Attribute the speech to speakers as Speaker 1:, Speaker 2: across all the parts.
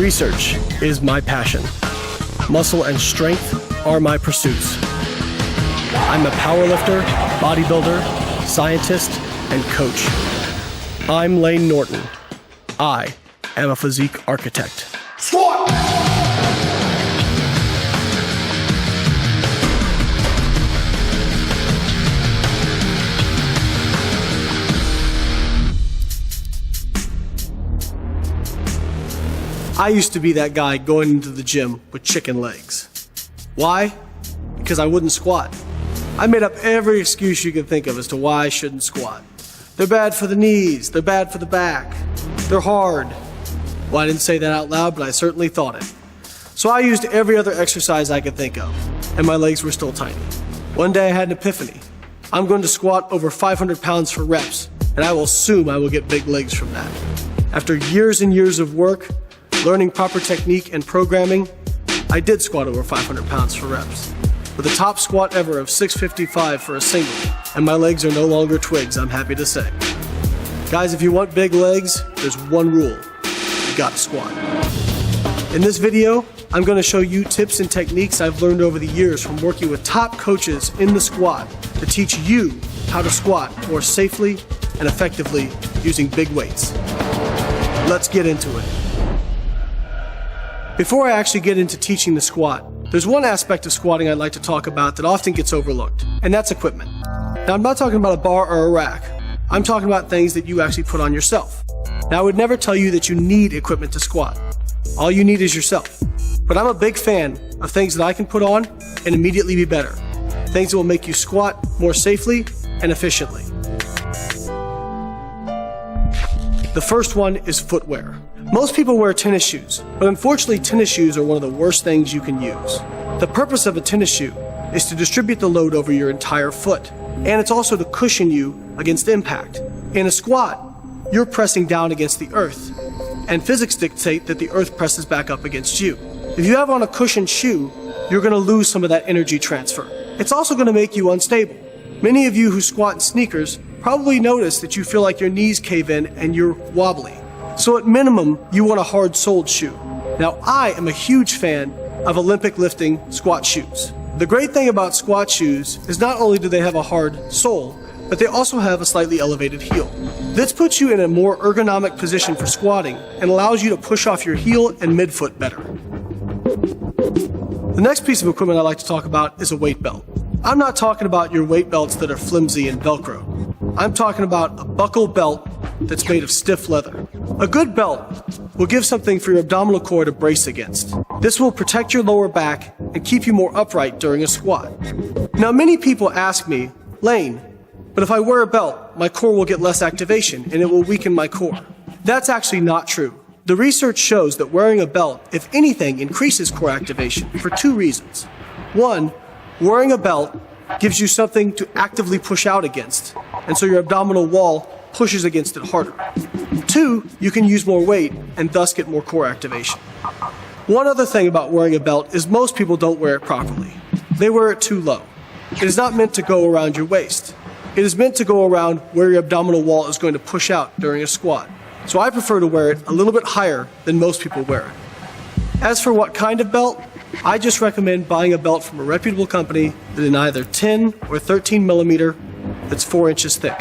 Speaker 1: Research is my passion. Muscle and strength are my pursuits. I'm a powerlifter, bodybuilder, scientist, and coach. I'm Lane Norton. I am a physique architect.
Speaker 2: Squat!
Speaker 1: I used to be that guy going into the gym with chicken legs. Why? Because I wouldn't squat. I made up every excuse you could think of as to why I shouldn't squat. They're bad for the knees, they're bad for the back, they're hard. Well, I didn't say that out loud, but I certainly thought it. So I used every other exercise I could think of, and my legs were still tiny. One day I had an epiphany. I'm going to squat over 500 pounds for reps, and I will assume I will get big legs from that. After years and years of work, learning proper technique and programming, I did squat over 500 pounds for reps, with a top squat ever of 655 for a single, and my legs are no longer twigs, I'm happy to say. Guys, if you want big legs, there's one rule: you gotta squat. In this video, I'm gonna show you tips and techniques I've learned over the years from working with top coaches in the squat to teach you how to squat more safely and effectively using big weights. Let's get into it. Before I actually get into teaching the squat, there's one aspect of squatting I'd like to talk about that often gets overlooked, and that's equipment. Now, I'm not talking about a bar or a rack. I'm talking about things that you actually put on yourself. Now, I would never tell you that you need equipment to squat. All you need is yourself. But I'm a big fan of things that I can put on and immediately be better. Things that will make you squat more safely and efficiently. The first one is footwear. Most people wear tennis shoes, but unfortunately tennis shoes are one of the worst things you can use. The purpose of a tennis shoe is to distribute the load over your entire foot, and it's also to cushion you against impact. In a squat, you're pressing down against the earth, and physics dictate that the earth presses back up against you. If you have on a cushioned shoe, you're going to lose some of that energy transfer. It's also going to make you unstable. Many of you who squat in sneakers probably notice that you feel like your knees cave in and you're wobbly. So at minimum, you want a hard-soled shoe. Now, I am a huge fan of Olympic lifting squat shoes. The great thing about squat shoes is not only do they have a hard sole, but they also have a slightly elevated heel. This puts you in a more ergonomic position for squatting and allows you to push off your heel and midfoot better. The next piece of equipment I'd like to talk about is a weight belt. I'm not talking about your weight belts that are flimsy and Velcro. I'm talking about a buckle belt that's made of stiff leather. A good belt will give something for your abdominal core to brace against. This will protect your lower back and keep you more upright during a squat. Now, many people ask me, Lane, but if I wear a belt, my core will get less activation and it will weaken my core. That's actually not true. The research shows that wearing a belt, if anything, increases core activation for two reasons. One, wearing a belt gives you something to actively push out against, and so your abdominal wall pushes against it harder. Two, you can use more weight and thus get more core activation. One other thing about wearing a belt is most people don't wear it properly. They wear it too low. It is not meant to go around your waist. It is meant to go around where your abdominal wall is going to push out during a squat. So I prefer to wear it a little bit higher than most people wear it. As for what kind of belt, I just recommend buying a belt from a reputable company that is either 10 or 13 millimeter that's 4 inches thick.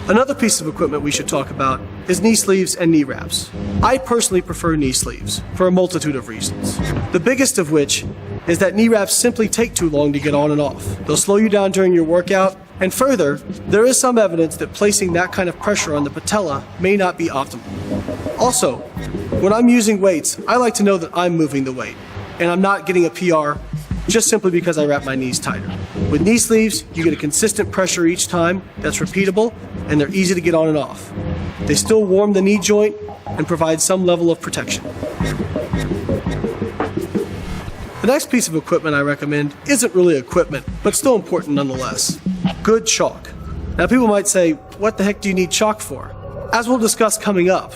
Speaker 1: Another piece of equipment we should talk about is knee sleeves and knee wraps. I personally prefer knee sleeves for a multitude of reasons. The biggest of which is that knee wraps simply take too long to get on and off. They'll slow you down during your workout, and further, there is some evidence that placing that kind of pressure on the patella may not be optimal. Also, when I'm using weights, I like to know that I'm moving the weight, and I'm not getting a PR just simply because I wrap my knees tighter. With knee sleeves, you get a consistent pressure each time that's repeatable, and they're easy to get on and off. They still warm the knee joint and provide some level of protection. The next piece of equipment I recommend isn't really equipment, but still important nonetheless. Good chalk. Now, people might say, what the heck do you need chalk for? As we'll discuss coming up,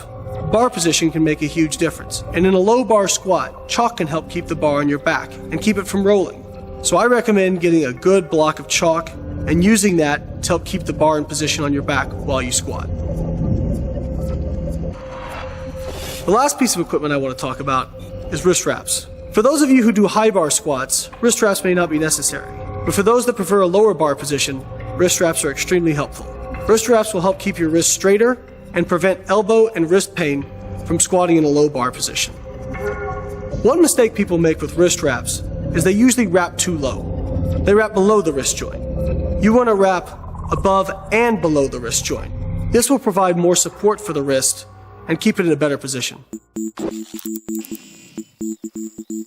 Speaker 1: bar position can make a huge difference, and in a low bar squat, chalk can help keep the bar on your back and keep it from rolling. So I recommend getting a good block of chalk and using that to help keep the bar in position on your back while you squat. The last piece of equipment I want to talk about is wrist wraps. For those of you who do high bar squats, wrist wraps may not be necessary. But for those that prefer a lower bar position, wrist wraps are extremely helpful. Wrist wraps will help keep your wrists straighter and prevent elbow and wrist pain from squatting in a low bar position. One mistake people make with wrist wraps is they usually wrap too low. They wrap below the wrist joint. You want to wrap above and below the wrist joint. This will provide more support for the wrist and keep it in a better position.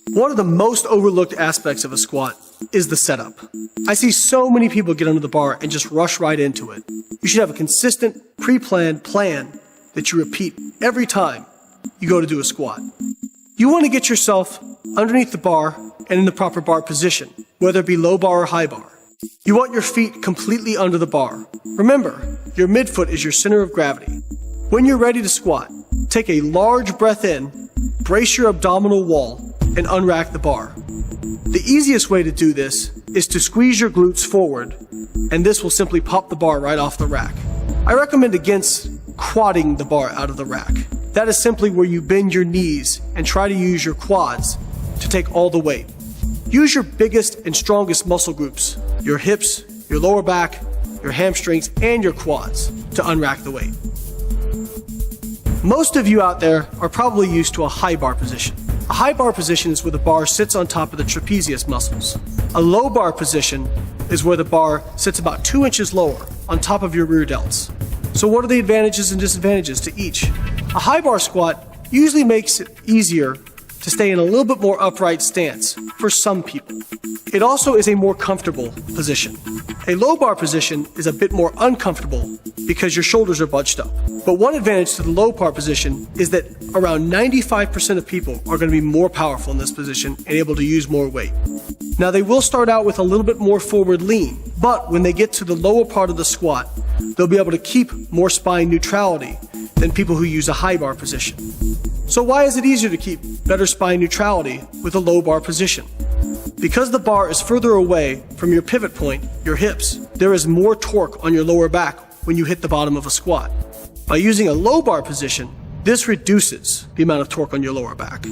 Speaker 1: One of the most overlooked aspects of a squat is the setup. I see so many people get under the bar and just rush right into it. You should have a consistent, pre-planned plan that you repeat every time you go to do a squat. You want to get yourself underneath the bar and in the proper bar position, whether it be low bar or high bar. You want your feet completely under the bar. Remember, your midfoot is your center of gravity. When you're ready to squat, take a large breath in, brace your abdominal wall, and unrack the bar. The easiest way to do this is to squeeze your glutes forward, and this will simply pop the bar right off the rack. I recommend against quadding the bar out of the rack. That is simply where you bend your knees and try to use your quads to take all the weight. Use your biggest and strongest muscle groups, your hips, your lower back, your hamstrings, and your quads to unrack the weight. Most of you out there are probably used to a high bar position. A high bar position is where the bar sits on top of the trapezius muscles. A low bar position is where the bar sits about 2 inches lower on top of your rear delts. So what are the advantages and disadvantages to each? A high bar squat usually makes it easier to stay in a little bit more upright stance for some people. It also is a more comfortable position. A low bar position is a bit more uncomfortable because your shoulders are bunched up. But one advantage to the low bar position is that around 95% of people are going to be more powerful in this position and able to use more weight. Now they will start out with a little bit more forward lean, but when they get to the lower part of the squat, they'll be able to keep more spine neutrality than people who use a high bar position. So why is it easier to keep better spine neutrality with a low bar position? Because the bar is further away from your pivot point, your hips, there is more torque on your lower back when you hit the bottom of a squat. By using a low bar position, this reduces the amount of torque on your lower back.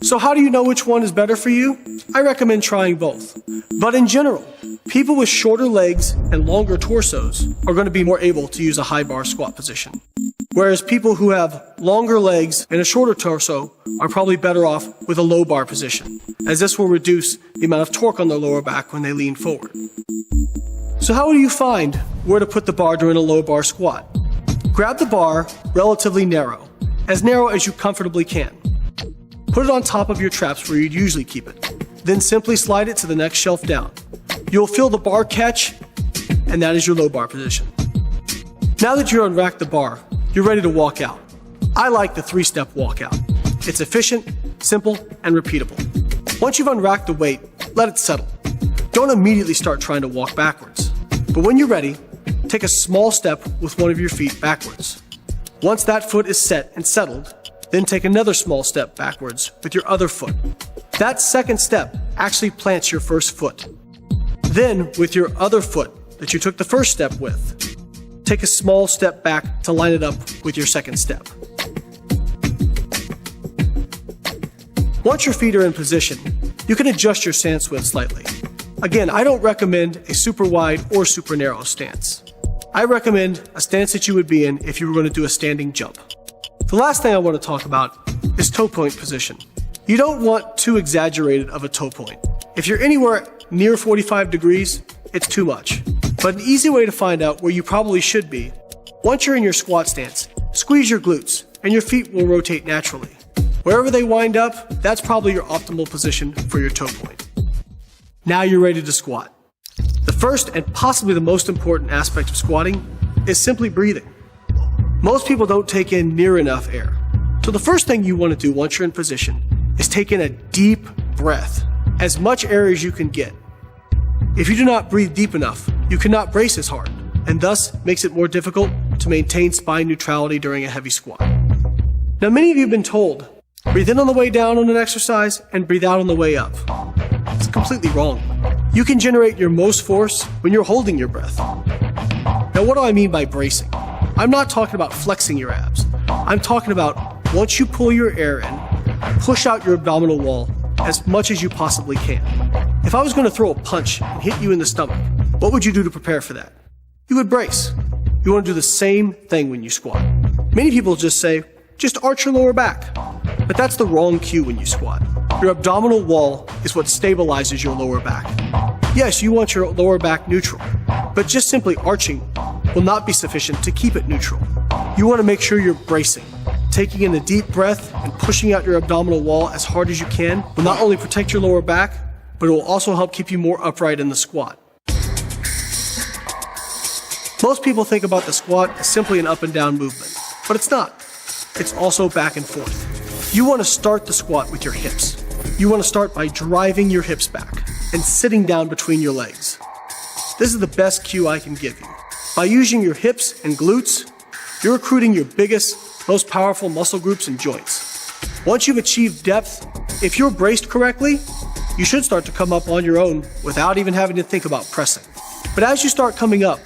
Speaker 1: So how do you know which one is better for you? I recommend trying both. But in general, people with shorter legs and longer torsos are going to be more able to use a high bar squat position. Whereas people who have longer legs and a shorter torso are probably better off with a low bar position, as this will reduce the amount of torque on their lower back when they lean forward. So how do you find where to put the bar during a low bar squat? Grab the bar relatively narrow as you comfortably can. Put it on top of your traps where you'd usually keep it. Then simply slide it to the next shelf down. You'll feel the bar catch, and that is your low bar position. Now that you unracked the bar, you're ready to walk out. I like the 3-step walkout. It's efficient, simple, and repeatable. Once you've unracked the weight, let it settle. Don't immediately start trying to walk backwards. But when you're ready, take a small step with one of your feet backwards. Once that foot is set and settled, then take another small step backwards with your other foot. That second step actually plants your first foot. Then, with your other foot that you took the first step with, take a small step back to line it up with your second step. Once your feet are in position, you can adjust your stance width slightly. Again, I don't recommend a super wide or super narrow stance. I recommend a stance that you would be in if you were going to do a standing jump. The last thing I want to talk about is toe point position. You don't want too exaggerated of a toe point. If you're anywhere near 45 degrees, it's too much. But an easy way to find out where you probably should be, once you're in your squat stance, squeeze your glutes and your feet will rotate naturally. Wherever they wind up, that's probably your optimal position for your toe point. Now you're ready to squat. The first and possibly the most important aspect of squatting is simply breathing. Most people don't take in near enough air. So the first thing you want to do once you're in position is take in a deep breath, as much air as you can get. If you do not breathe deep enough, you cannot brace as hard, and thus makes it more difficult to maintain spine neutrality during a heavy squat. Now many of you have been told, breathe in on the way down on an exercise and breathe out on the way up. It's completely wrong. You can generate your most force when you're holding your breath. Now what do I mean by bracing? I'm not talking about flexing your abs. I'm talking about once you pull your air in, push out your abdominal wall as much as you possibly can. If I was going to throw a punch and hit you in the stomach, what would you do to prepare for that? You would brace. You want to do the same thing when you squat. Many people just say, just arch your lower back. But that's the wrong cue when you squat. Your abdominal wall is what stabilizes your lower back. Yes, you want your lower back neutral, but just simply arching will not be sufficient to keep it neutral. You want to make sure you're bracing. Taking in a deep breath and pushing out your abdominal wall as hard as you can will not only protect your lower back, but it will also help keep you more upright in the squat. Most people think about the squat as simply an up and down movement, but it's not. It's also back and forth. You want to start the squat with your hips. You want to start by driving your hips back and sitting down between your legs. This is the best cue I can give you. By using your hips and glutes, you're recruiting your biggest, most powerful muscle groups and joints. Once you've achieved depth, if you're braced correctly, you should start to come up on your own without even having to think about pressing. But as you start coming up,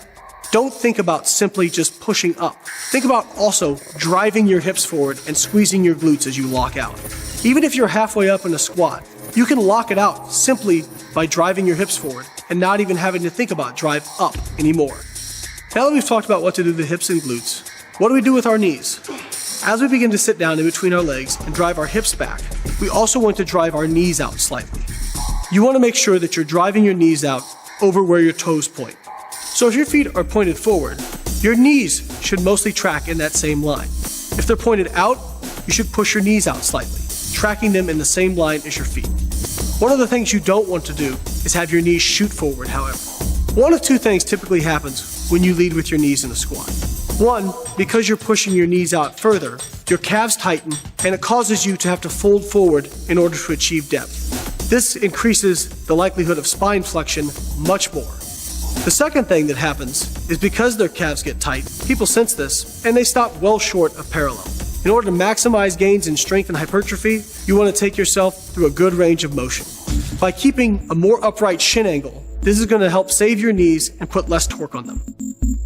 Speaker 1: don't think about simply just pushing up. Think about also driving your hips forward and squeezing your glutes as you lock out. Even if you're halfway up in a squat, you can lock it out simply by driving your hips forward and not even having to think about drive up anymore. Now that we've talked about what to do to the hips and glutes, what do we do with our knees? As we begin to sit down in between our legs and drive our hips back, we also want to drive our knees out slightly. You want to make sure that you're driving your knees out over where your toes point. So if your feet are pointed forward, your knees should mostly track in that same line. If they're pointed out, you should push your knees out slightly, tracking them in the same line as your feet. One of the things you don't want to do is have your knees shoot forward, however. One of two things typically happens when you lead with your knees in a squat. One, because you're pushing your knees out further, your calves tighten and it causes you to have to fold forward in order to achieve depth. This increases the likelihood of spine flexion much more. The second thing that happens is because their calves get tight, people sense this and they stop well short of parallel. In order to maximize gains in strength and hypertrophy, you want to take yourself through a good range of motion. By keeping a more upright shin angle, this is going to help save your knees and put less torque on them.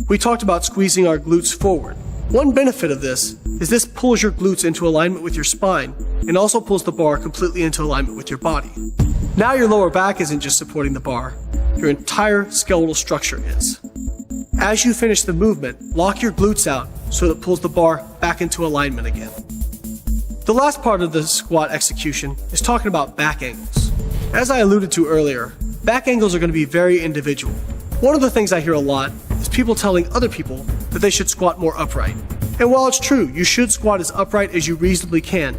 Speaker 1: We talked about squeezing our glutes forward. One benefit of this is this pulls your glutes into alignment with your spine and also pulls the bar completely into alignment with your body. Now your lower back isn't just supporting the bar, your entire skeletal structure is. As you finish the movement, lock your glutes out so that it pulls the bar back into alignment again. The last part of the squat execution is talking about back angles. As I alluded to earlier, back angles are going to be very individual. One of the things I hear a lot is people telling other people that they should squat more upright. And while it's true, you should squat as upright as you reasonably can,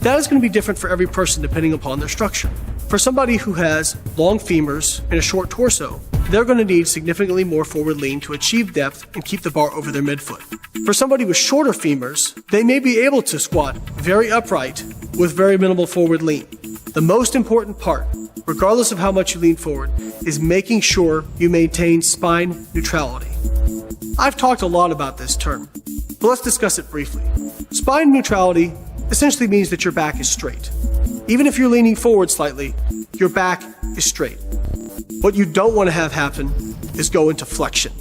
Speaker 1: that is going to be different for every person depending upon their structure. For somebody who has long femurs and a short torso, they're going to need significantly more forward lean to achieve depth and keep the bar over their midfoot. For somebody with shorter femurs, they may be able to squat very upright with very minimal forward lean. The most important part, regardless of how much you lean forward, is making sure you maintain spine neutrality. I've talked a lot about this term, but let's discuss it briefly. Spine neutrality essentially means that your back is straight. Even if you're leaning forward slightly, your back is straight. What you don't want to have happen is go into flexion.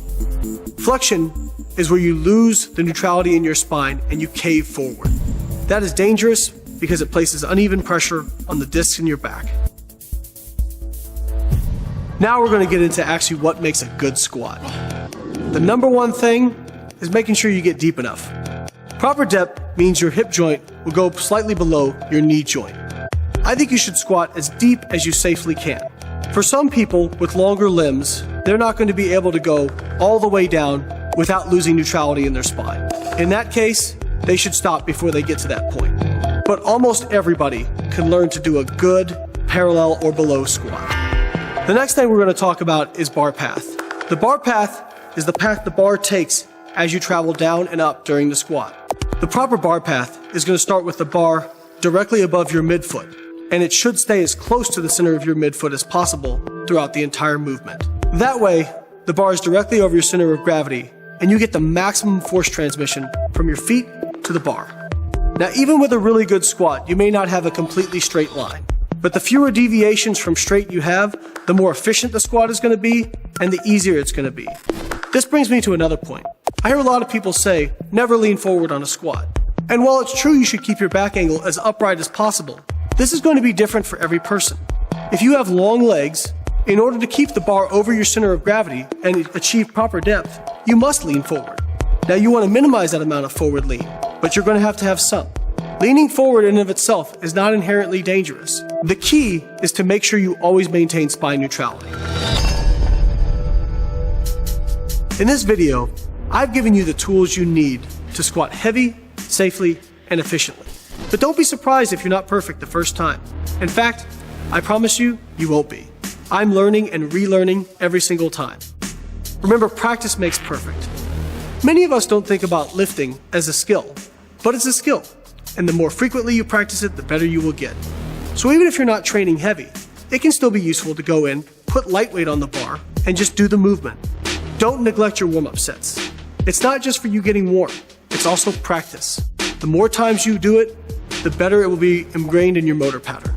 Speaker 1: Flexion is where you lose the neutrality in your spine and you cave forward. That is dangerous because it places uneven pressure on the discs in your back. Now we're going to get into actually what makes a good squat. The number one thing is making sure you get deep enough. Proper depth means your hip joint will go slightly below your knee joint. I think you should squat as deep as you safely can. For some people with longer limbs, they're not going to be able to go all the way down without losing neutrality in their spine. In that case, they should stop before they get to that point. But almost everybody can learn to do a good parallel or below squat. The next thing we're going to talk about is bar path. The bar path is the path the bar takes as you travel down and up during the squat. The proper bar path is going to start with the bar directly above your midfoot, and it should stay as close to the center of your midfoot as possible throughout the entire movement. That way, the bar is directly over your center of gravity, and you get the maximum force transmission from your feet to the bar. Now, even with a really good squat, you may not have a completely straight line, but the fewer deviations from straight you have, the more efficient the squat is going to be, and the easier it's going to be. This brings me to another point. I hear a lot of people say, never lean forward on a squat. And while it's true you should keep your back angle as upright as possible, this is going to be different for every person. If you have long legs, in order to keep the bar over your center of gravity and achieve proper depth, you must lean forward. Now you want to minimize that amount of forward lean, but you're going to have some. Leaning forward in and of itself is not inherently dangerous. The key is to make sure you always maintain spine neutrality. In this video, I've given you the tools you need to squat heavy, safely, and efficiently. But don't be surprised if you're not perfect the first time. In fact, I promise you, you won't be. I'm learning and relearning every single time. Remember, practice makes perfect. Many of us don't think about lifting as a skill, but it's a skill. And the more frequently you practice it, the better you will get. So even if you're not training heavy, it can still be useful to go in, put light weight on the bar, and just do the movement. Don't neglect your warm-up sets. It's not just for you getting warm, it's also practice. The more times you do it, the better it will be ingrained in your motor pattern.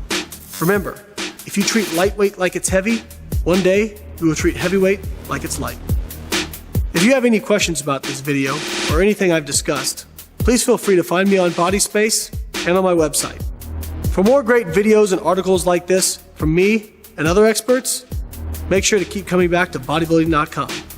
Speaker 1: Remember, if you treat lightweight like it's heavy, one day you will treat heavyweight like it's light. If you have any questions about this video or anything I've discussed, please feel free to find me on Body Space and on my website. For more great videos and articles like this from me and other experts, make sure to keep coming back to bodybuilding.com.